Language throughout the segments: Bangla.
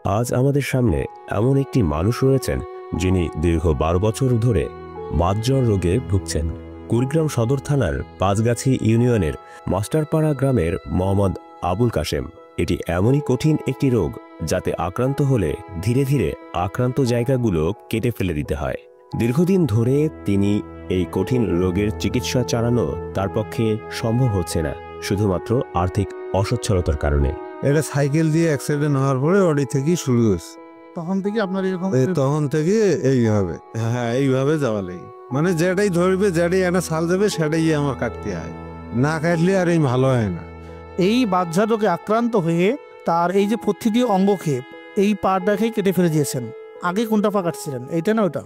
আজ আমাদের সামনে এমন একটি মানুষ রয়েছেন যিনি দীর্ঘ ১২ বছর ধরে বাতজ্বর রোগে ভুগছেন। কুড়িগ্রাম সদর থানার পাঁচগাছি ইউনিয়নের মাস্টারপাড়া গ্রামের মোহাম্মদ আবুল কাশেম। এটি এমনই কঠিন একটি রোগ যাতে আক্রান্ত হলে ধীরে ধীরে আক্রান্ত জায়গাগুলো কেটে ফেলে দিতে হয়। দীর্ঘদিন ধরে তিনি এই কঠিন রোগের চিকিৎসা চালানো তার পক্ষে সম্ভব হচ্ছে না, শুধুমাত্র আর্থিক অসচ্ছলতার কারণে। এটা সাইকেল দিয়ে অ্যাক্সিডেন্ট হওয়ার পরে ওটি থেকেই শুরু হয়েছে। তখন থেকে আপনার এরকম তখন থেকে এইভাবে এইভাবে যাওয়া লাগে, মানে যেটাই ধরবে যেটাই একটা ছাল দেবে সেটাই আমার কাটতে হয়, না কাটলে আর এই ভালো হয় না। এই বাতজ্বর রোগে আক্রান্ত হয়ে তার এই যে প্রতিটি অঙ্গকে এই পাটাকে কেটে ফেলে দিয়েছেন। আগে কোনটা পা কাটছিলেন, এইটা না ওটা?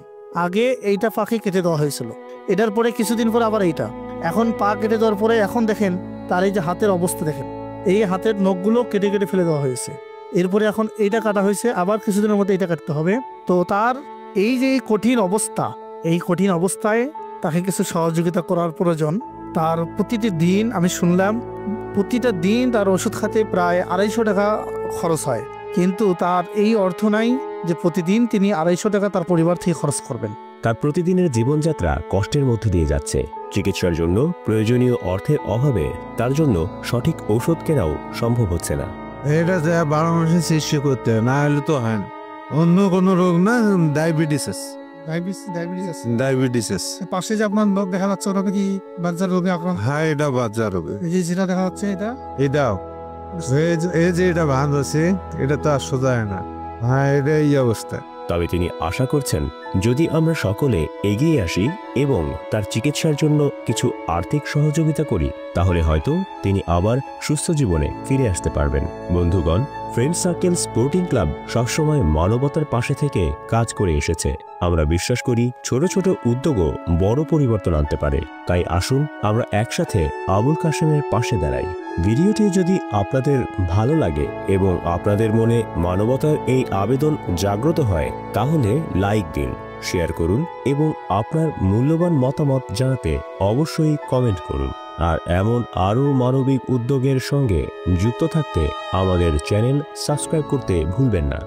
আগে এইটা পাকে কেটে দেওয়া হয়েছিল, এটার পরে কিছুদিন পরে আবার এইটা। এখন পা কেটে দেওয়ার পরে এখন দেখেন তার এই যে হাতের অবস্থা দেখেন, এই হাতের নখগুলো কেটে কেটে ফেলে দেওয়া হয়েছে। এরপরে এখন এইটা কাটা হয়েছে, আবার কিছুদিনের মধ্যে এইটা কাটতে হবে। তো তার এই যে কঠিন অবস্থা, এই কঠিন অবস্থায় তাকে কিছু সহযোগিতা করার প্রয়োজন। তার প্রতিটি দিন আমি শুনলাম প্রতিটা দিন তার ওষুধ খাতে প্রায় ২৫০ টাকা খরচ হয়, কিন্তু তার এই অর্থ নাই যে প্রতিদিন তিনি ২৫০ টাকা তার পরিবার থেকে খরচ করবেন। তার প্রতিদিনের জীবনযাত্রা কষ্টের মধ্য দিয়ে যাচ্ছে। চিকিৎসার জন্য প্রয়োজনীয় অর্থের অভাবে তার জন্য সঠিক ঔষধ কেনাও সম্ভব হচ্ছে না। এটা 12 মাসে চিকিৎসা করতে হয়, না হলে তো হয় না। অন্য কোনো রোগ না, ডায়াবেটিস। পাশে যে আপনার লোক দেখা যাচ্ছে ওটা কি বাতজ্বর রোগে আক্রান্ত? হ্যাঁ, এটা বাতজ্বর রোগে। এই যে যেটা দেখা যাচ্ছে এটাও এই যে এটা ভাঁজ আছে, এটা তো আর সোজা হয় না। হ্যাঁ, এটা এই অবস্থা। তবে তিনি আশা করছেন যদি আমরা সকলে এগিয়ে আসি এবং তার চিকিৎসার জন্য কিছু আর্থিক সহযোগিতা করি, তাহলে হয়তো তিনি আবার সুস্থ জীবনে ফিরে আসতে পারবেন। বন্ধুগণ, ফ্রেন্ড সার্কেল স্পোর্টিং ক্লাব সবসময় মানবতার পাশে থেকে কাজ করে এসেছে। আমরা বিশ্বাস করি ছোট ছোট উদ্যোগও বড় পরিবর্তন আনতে পারে। তাই আসুন আমরা একসাথে আবুল কাশেমের পাশে দাঁড়াই। ভিডিওটি যদি আপনাদের ভালো লাগে এবং আপনাদের মনে মানবতার এই আবেদন জাগ্রত হয়, তাহলে লাইক দিন, শেয়ার করুন এবং আপনার মূল্যবান মতামত জানাতে অবশ্যই কমেন্ট করুন। আর এমন আরও মানবিক উদ্যোগের সঙ্গে যুক্ত থাকতে আমাদের চ্যানেল সাবস্ক্রাইব করতে ভুলবেন না।